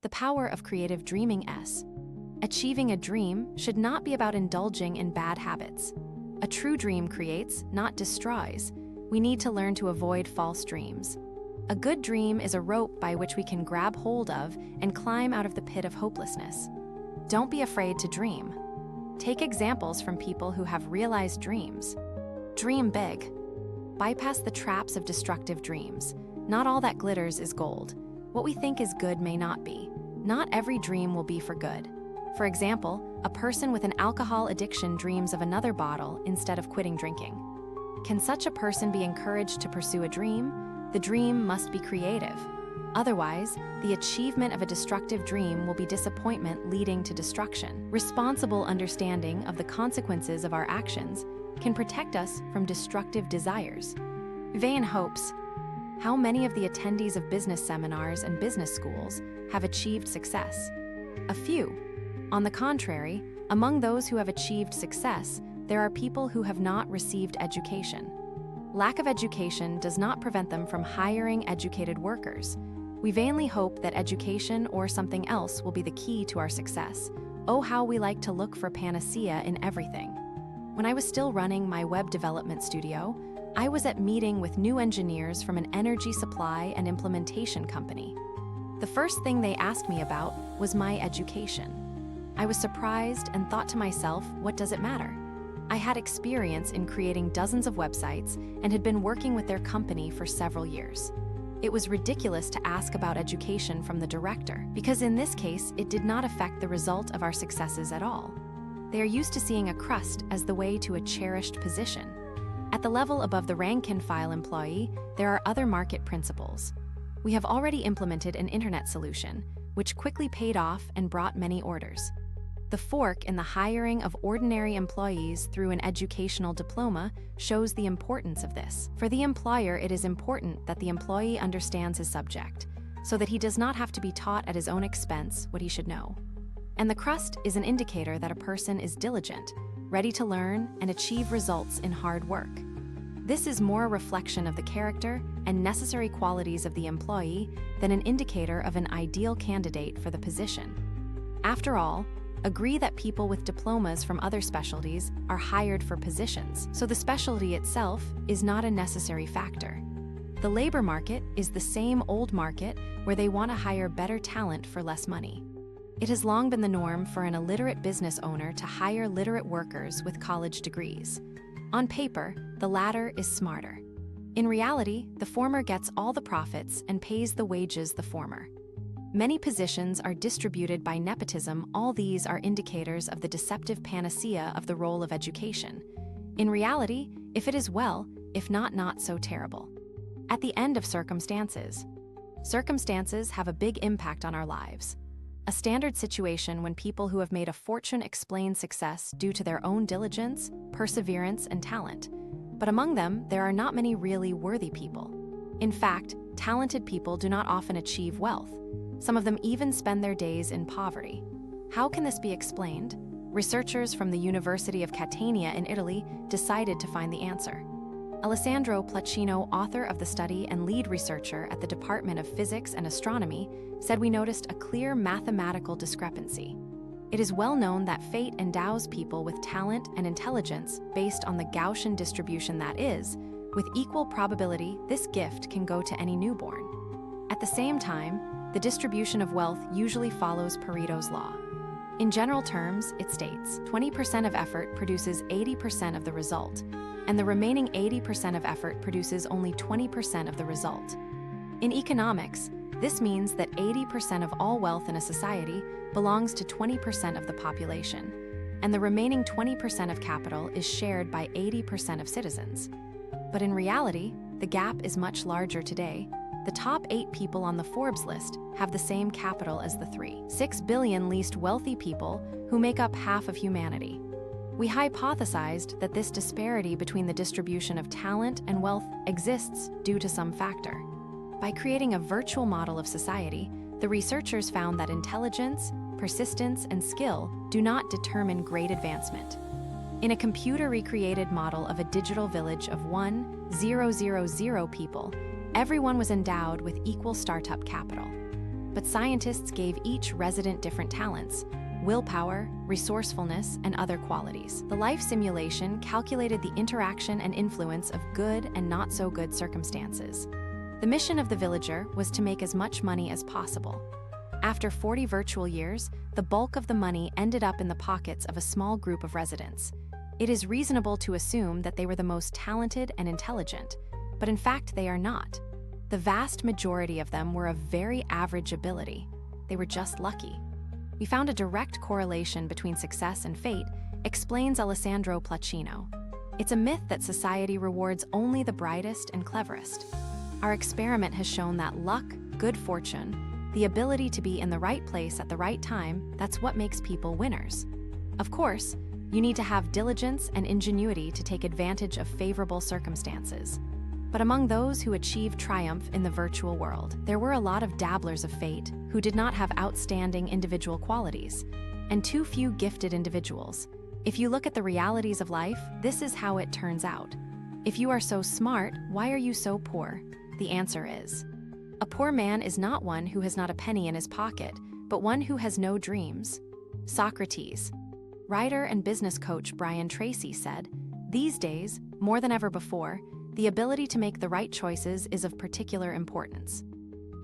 The power of creative dreaming. Achieving a dream should not be about indulging in bad habits. A true dream creates, not destroys. We need to learn to avoid false dreams. A good dream is a rope by which we can grab hold of and climb out of the pit of hopelessness. Don't be afraid to dream. Take examples from people who have realized dreams. Dream big. Bypass the traps of destructive dreams. Not all that glitters is gold. What we think is good may not be. Not every dream will be for good. For example, a person with an alcohol addiction dreams of another bottle instead of quitting drinking. Can such a person be encouraged to pursue a dream? The dream must be creative. Otherwise, the achievement of a destructive dream will be disappointment leading to destruction. Responsible understanding of the consequences of our actions can protect us from destructive desires. Vain hopes. How many of the attendees of business seminars and business schools have achieved success? A few. On the contrary, among those who have achieved success, there are people who have not received education. Lack of education does not prevent them from hiring educated workers. We vainly hope that education or something else will be the key to our success. Oh, how we like to look for panacea in everything. When I was still running my web development studio, I was at meeting with new engineers from an energy supply and implementation company. The first thing they asked me about was my education. I was surprised and thought to myself, what does it matter? I had experience in creating dozens of websites and had been working with their company for several years. It was ridiculous to ask about education from the director, because in this case, it did not affect the result of our successes at all. They are used to seeing a crust as the way to a cherished position. At the level above the rank-and-file employee, there are other market principles. We have already implemented an internet solution, which quickly paid off and brought many orders. The fork in the hiring of ordinary employees through an educational diploma shows the importance of this. For the employer, it is important that the employee understands his subject, so that he does not have to be taught at his own expense what he should know. And the crust is an indicator that a person is diligent, ready to learn and achieve results in hard work. This is more a reflection of the character and necessary qualities of the employee than an indicator of an ideal candidate for the position. After all, agree that people with diplomas from other specialties are hired for positions, so the specialty itself is not a necessary factor. The labor market is the same old market where they want to hire better talent for less money. It has long been the norm for an illiterate business owner to hire literate workers with college degrees. On paper, the latter is smarter. In reality, the former gets all the profits and pays the wages the former. Many positions are distributed by nepotism. All these are indicators of the deceptive panacea of the role of education. In reality, if it is well, if not, not so terrible. At the end of circumstances have a big impact on our lives. A standard situation when people who have made a fortune explain success due to their own diligence, perseverance, and talent. But among them, there are not many really worthy people. In fact, talented people do not often achieve wealth. Some of them even spend their days in poverty. How can this be explained? Researchers from the University of Catania in Italy decided to find the answer. Alessandro Placino, author of the study and lead researcher at the Department of Physics and Astronomy, said we noticed a clear mathematical discrepancy. It is well known that fate endows people with talent and intelligence based on the Gaussian distribution that is, with equal probability, this gift can go to any newborn. At the same time, the distribution of wealth usually follows Pareto's law. In general terms, it states 20% of effort produces 80% of the result, and the remaining 80% of effort produces only 20% of the result. In economics, this means that 80% of all wealth in a society belongs to 20% of the population, and the remaining 20% of capital is shared by 80% of citizens. But in reality, the gap is much larger today. The top 8 people on the Forbes list have the same capital as the 6 billion least wealthy people who make up half of humanity. We hypothesized that this disparity between the distribution of talent and wealth exists due to some factor. By creating a virtual model of society, the researchers found that intelligence, persistence, and skill do not determine great advancement. In a computer-recreated model of a digital village of 1,000 people, everyone was endowed with equal startup capital. but scientists gave each resident different talents: willpower, resourcefulness, and other qualities. The life simulation calculated the interaction and influence of good and not so good circumstances. The mission of the villager was to make as much money as possible. After 40 virtual years, the bulk of the money ended up in the pockets of a small group of residents. It is reasonable to assume that they were the most talented and intelligent, but in fact they are not. The vast majority of them were of very average ability. They were just lucky. We found a direct correlation between success and fate, explains Alessandro Placino. It's a myth that society rewards only the brightest and cleverest. Our experiment has shown that luck, good fortune, the ability to be in the right place at the right time, that's what makes people winners. Of course, you need to have diligence and ingenuity to take advantage of favorable circumstances. But among those who achieved triumph in the virtual world, there were a lot of dabblers of fate who did not have outstanding individual qualities, and too few gifted individuals. If you look at the realities of life, this is how it turns out. If you are so smart, why are you so poor? The answer is, a poor man is not one who has not a penny in his pocket, but one who has no dreams. Socrates. Writer and business coach Brian Tracy said, "These days, more than ever before, the ability to make the right choices is of particular importance.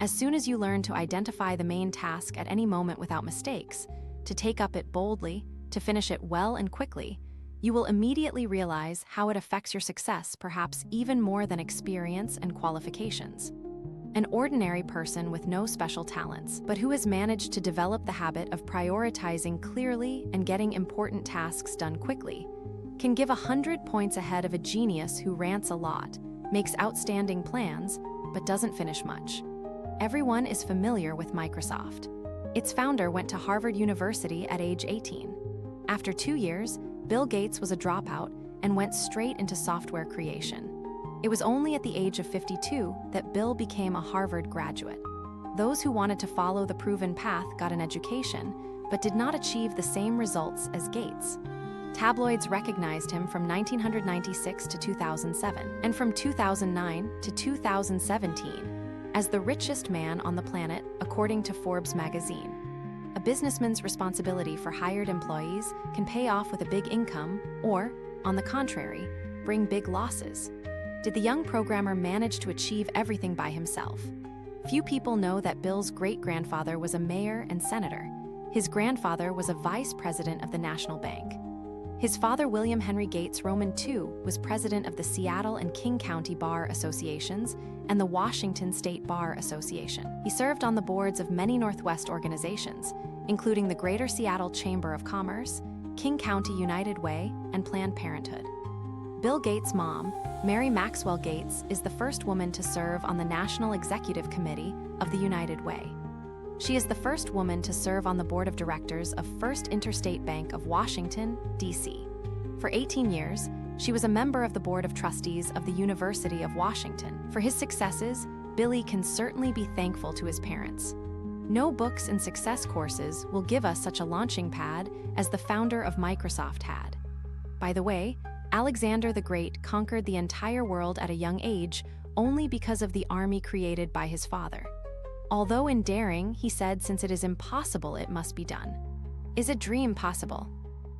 As soon as you learn to identify the main task at any moment without mistakes, to take up it boldly, to finish it well and quickly, you will immediately realize how it affects your success, perhaps even more than experience and qualifications." An ordinary person with no special talents, but who has managed to develop the habit of prioritizing clearly and getting important tasks done quickly, can give 100 points ahead of a genius who rants a lot, makes outstanding plans, but doesn't finish much. Everyone is familiar with Microsoft. Its founder went to Harvard University at age 18. After 2 years, Bill Gates was a dropout and went straight into software creation. It was only at the age of 52 that Bill became a Harvard graduate. Those who wanted to follow the proven path got an education, but did not achieve the same results as Gates. Tabloids recognized him from 1996 to 2007, and from 2009 to 2017, as the richest man on the planet, according to Forbes magazine. A businessman's responsibility for hired employees can pay off with a big income, or, on the contrary, bring big losses. Did the young programmer manage to achieve everything by himself? Few people know that Bill's great-grandfather was a mayor and senator. His grandfather was a vice president of the National Bank. His father, William Henry Gates Roman II, was president of the Seattle and King County Bar Associations and the Washington State Bar Association. He served on the boards of many Northwest organizations, including the Greater Seattle Chamber of Commerce, King County United Way, and Planned Parenthood. Bill Gates' mom, Mary Maxwell Gates, is the first woman to serve on the National Executive Committee of the United Way. She is the first woman to serve on the board of directors of First Interstate Bank of Washington, D.C. For 18 years, she was a member of the Board of Trustees of the University of Washington. For his successes, Billy can certainly be thankful to his parents. No books and success courses will give us such a launching pad as the founder of Microsoft had. By the way, Alexander the Great conquered the entire world at a young age only because of the army created by his father. Although in daring, he said, since it is impossible, it must be done. Is a dream possible?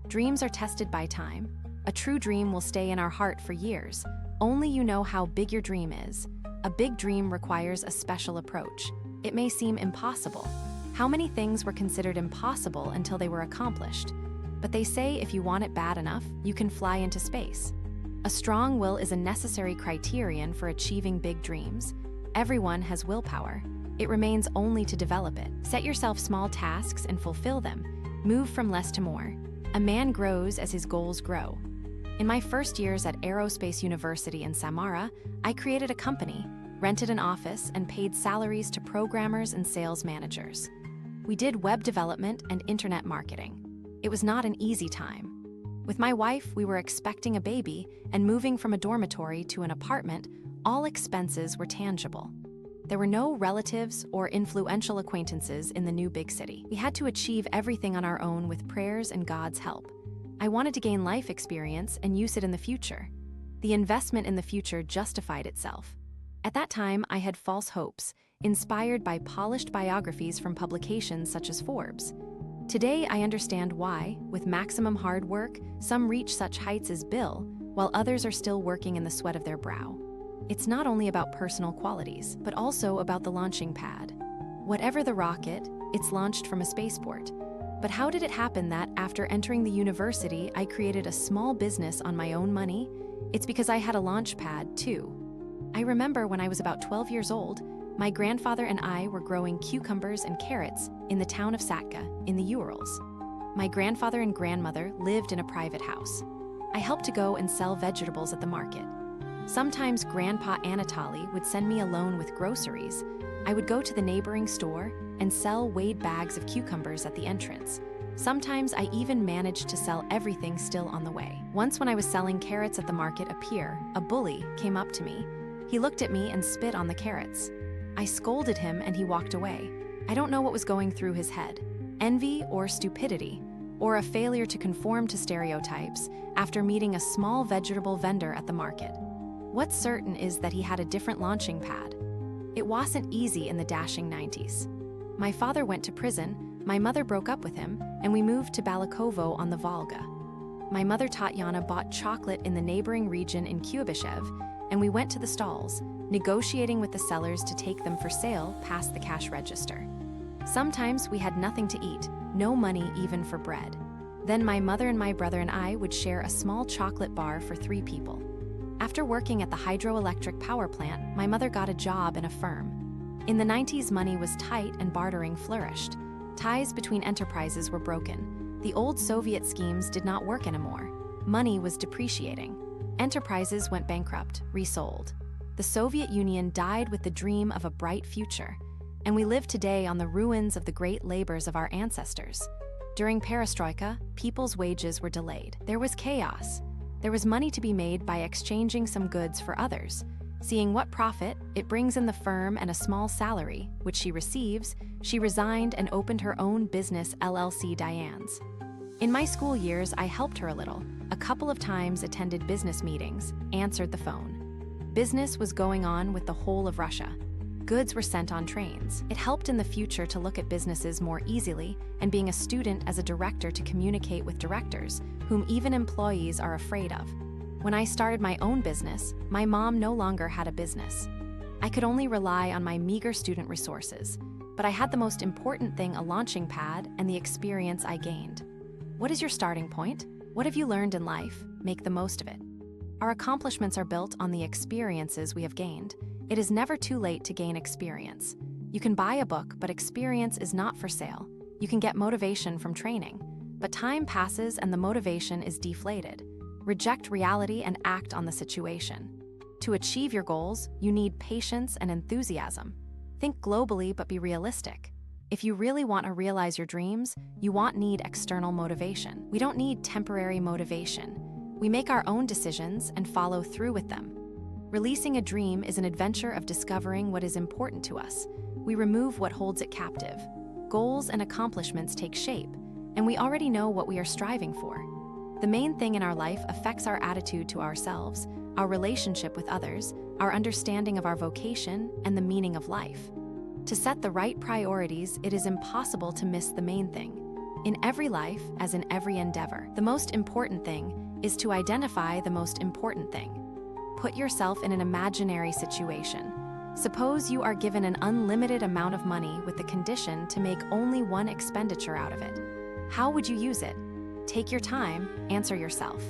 Dreams are tested by time. A true dream will stay in our heart for years. Only you know how big your dream is. A big dream requires a special approach. It may seem impossible. How many things were considered impossible until they were accomplished? But they say if you want it bad enough, you can fly into space. A strong will is a necessary criterion for achieving big dreams. Everyone has willpower. It remains only to develop it. Set yourself small tasks and fulfill them. Move from less to more. A man grows as his goals grow. In my first years at Aerospace University in Samara, I created a company, rented an office, and paid salaries to programmers and sales managers. We did web development and internet marketing. It was not an easy time. With my wife, we were expecting a baby, and moving from a dormitory to an apartment, all expenses were tangible. There were no relatives or influential acquaintances in the new big city. We had to achieve everything on our own with prayers and God's help. I wanted to gain life experience and use it in the future. The investment in the future justified itself. At that time, I had false hopes. inspired by polished biographies from publications such as Forbes. Today, I understand why, with maximum hard work, some reach such heights as Bill, while others are still working in the sweat of their brow. It's not only about personal qualities, but also about the launching pad. Whatever the rocket, it's launched from a spaceport. But how did it happen that, after entering the university, I created a small business on my own money? It's because I had a launch pad, too. I remember when I was about 12 years old, my grandfather and I were growing cucumbers and carrots in the town of Satka, in the Urals. My grandfather and grandmother lived in a private house. I helped to go and sell vegetables at the market. Sometimes Grandpa Anatoly would send me alone with groceries. I would go to the neighboring store and sell weighed bags of cucumbers at the entrance. Sometimes I even managed to sell everything still on the way. Once when I was selling carrots at the market, a bully, came up to me. He looked at me and spit on the carrots. I scolded him and he walked away. I don't know what was going through his head. Envy or stupidity, or a failure to conform to stereotypes after meeting a small vegetable vendor at the market. What's certain is that he had a different launching pad. It wasn't easy in the dashing 90s. My father went to prison, my mother broke up with him, and we moved to Balikovo on the Volga. My mother Tatiana bought chocolate in the neighboring region in Kuyabyshev, and we went to the stalls, negotiating with the sellers to take them for sale past the cash register. Sometimes we had nothing to eat, no money even for bread. Then my mother and my brother and I would share a small chocolate bar for 3 people. After working at the hydroelectric power plant, my mother got a job in a firm. In the 90s, money was tight and bartering flourished. Ties between enterprises were broken. The old Soviet schemes did not work anymore. Money was depreciating. Enterprises went bankrupt, resold. The Soviet Union died with the dream of a bright future, and we live today on the ruins of the great labors of our ancestors. During Perestroika, people's wages were delayed. There was chaos. There was money to be made by exchanging some goods for others. Seeing what profit it brings in the firm and a small salary, which she receives, she resigned and opened her own business, LLC Diane's. In my school years, I helped her a little. A couple of times attended business meetings, answered the phone. Business was going on with the whole of Russia. Goods were sent on trains. It helped in the future to look at businesses more easily, and being a student as a director to communicate with directors, whom even employees are afraid of. When I started my own business, my mom no longer had a business. I could only rely on my meager student resources, but I had the most important thing, a launching pad, and the experience I gained. What is your starting point? What have you learned in life? Make the most of it. Our accomplishments are built on the experiences we have gained. It is never too late to gain experience. You can buy a book, but experience is not for sale. You can get motivation from training, but time passes and the motivation is deflated. Reject reality and act on the situation. To achieve your goals, you need patience and enthusiasm. Think globally but be realistic. If you really want to realize your dreams, you won't need external motivation. We don't need temporary motivation. We make our own decisions and follow through with them. Releasing a dream is an adventure of discovering what is important to us. We remove what holds it captive. Goals and accomplishments take shape, and we already know what we are striving for. The main thing in our life affects our attitude to ourselves, our relationship with others, our understanding of our vocation, and the meaning of life. To set the right priorities, it is impossible to miss the main thing. In every life, as in every endeavor, the most important thing is to identify the most important thing. Put yourself in an imaginary situation. Suppose you are given an unlimited amount of money with the condition to make only one expenditure out of it. How would you use it? Take your time, answer yourself.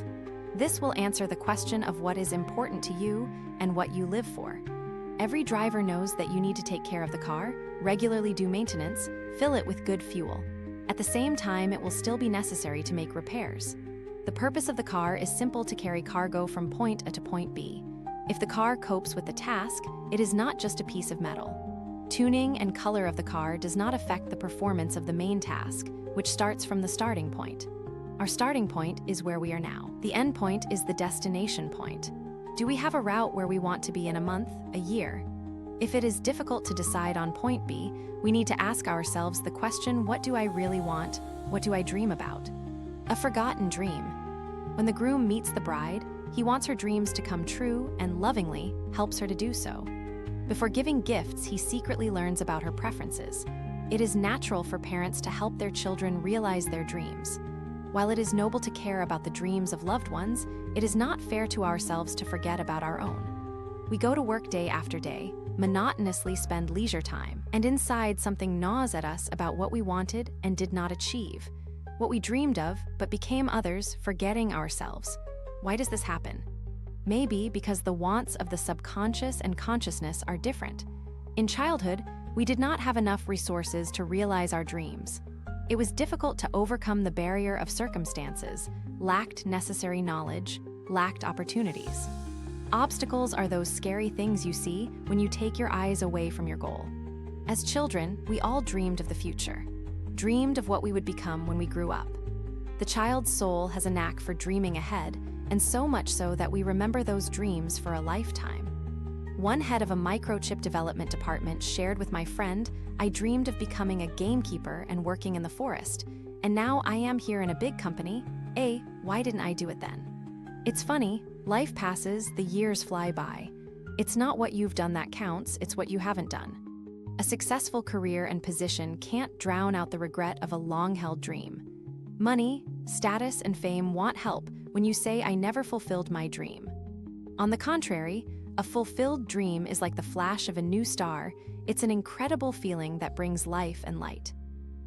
This will answer the question of what is important to you and what you live for. Every driver knows that you need to take care of the car, regularly do maintenance, fill it with good fuel. At the same time, it will still be necessary to make repairs. The purpose of the car is simple: to carry cargo from point A to point B. If the car copes with the task, it is not just a piece of metal. Tuning and color of the car does not affect the performance of the main task, which starts from the starting point. Our starting point is where we are now. The end point is the destination point. Do we have a route where we want to be in a month, a year? If it is difficult to decide on point B, we need to ask ourselves the question, what do I really want? What do I dream about? A forgotten dream. When the groom meets the bride, he wants her dreams to come true and lovingly helps her to do so. Before giving gifts, he secretly learns about her preferences. It is natural for parents to help their children realize their dreams. While it is noble to care about the dreams of loved ones, it is not fair to ourselves to forget about our own. We go to work day after day, monotonously spend leisure time, and inside something gnaws at us about what we wanted and did not achieve, what we dreamed of but became others, forgetting ourselves. Why does this happen? Maybe because the wants of the subconscious and consciousness are different. In childhood, we did not have enough resources to realize our dreams. It was difficult to overcome the barrier of circumstances, lacked necessary knowledge, lacked opportunities. Obstacles are those scary things you see when you take your eyes away from your goal. As children, we all dreamed of the future, dreamed of what we would become when we grew up. The child's soul has a knack for dreaming ahead, and so much so that we remember those dreams for a lifetime. One head of a microchip development department shared with my friend, "I dreamed of becoming a gamekeeper and working in the forest, and now I am here in a big company. Why didn't I do it then?" It's funny, life passes, the years fly by. It's not what you've done that counts, it's what you haven't done. A successful career and position can't drown out the regret of a long-held dream. Money, status, and fame won't help when you say, "I never fulfilled my dream." On the contrary, a fulfilled dream is like the flash of a new star. It's an incredible feeling that brings life and light.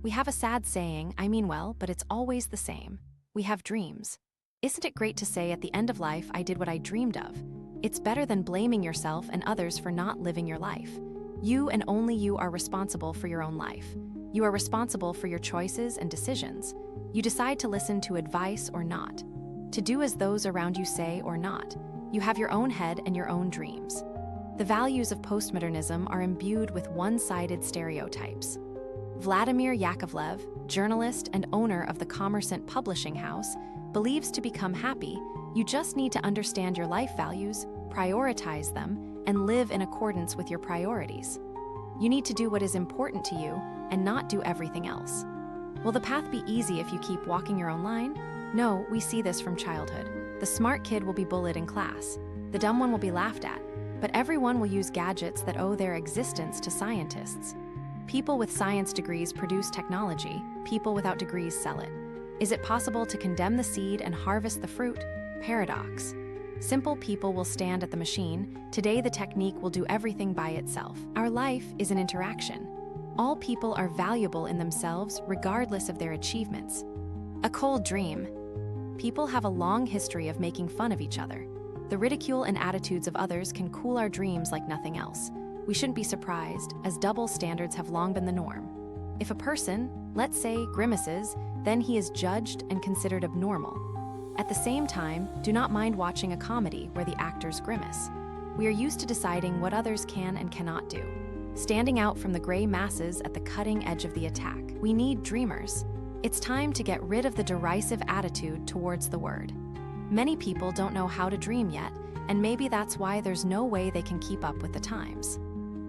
We have a sad saying, "I mean well, but it's always the same." We have dreams. Isn't it great to say at the end of life, "I did what I dreamed of"? It's better than blaming yourself and others for not living your life. You and only you are responsible for your own life. You are responsible for your choices and decisions. You decide to listen to advice or not, to do as those around you say or not. You have your own head and your own dreams. The values of postmodernism are imbued with one-sided stereotypes. Vladimir Yakovlev, journalist and owner of the Commercant publishing house, believes to become happy, you just need to understand your life values, prioritize them, and live in accordance with your priorities. You need to do what is important to you and not do everything else. Will the path be easy if you keep walking your own line? No, we see this from childhood. The smart kid will be bullied in class. The dumb one will be laughed at. But everyone will use gadgets that owe their existence to scientists. People with science degrees produce technology. People without degrees sell it. Is it possible to condemn the seed and harvest the fruit? Paradox. Simple people will stand at the machine. Today, the technique will do everything by itself. Our life is an interaction. All people are valuable in themselves, regardless of their achievements. A cold dream. People have a long history of making fun of each other. The ridicule and attitudes of others can cool our dreams like nothing else. We shouldn't be surprised, as double standards have long been the norm. If a person, let's say, grimaces, then he is judged and considered abnormal. At the same time, do not mind watching a comedy where the actors grimace. We are used to deciding what others can and cannot do, standing out from the gray masses at the cutting edge of the attack. We need dreamers. It's time to get rid of the derisive attitude towards the word. Many people don't know how to dream yet, and maybe that's why there's no way they can keep up with the times.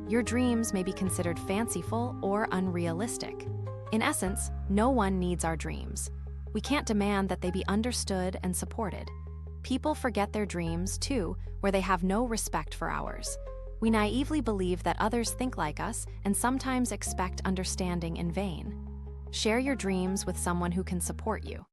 Your dreams may be considered fanciful or unrealistic. In essence, no one needs our dreams. We can't demand that they be understood and supported. People forget their dreams, too, where they have no respect for ours. We naively believe that others think like us and sometimes expect understanding in vain. Share your dreams with someone who can support you.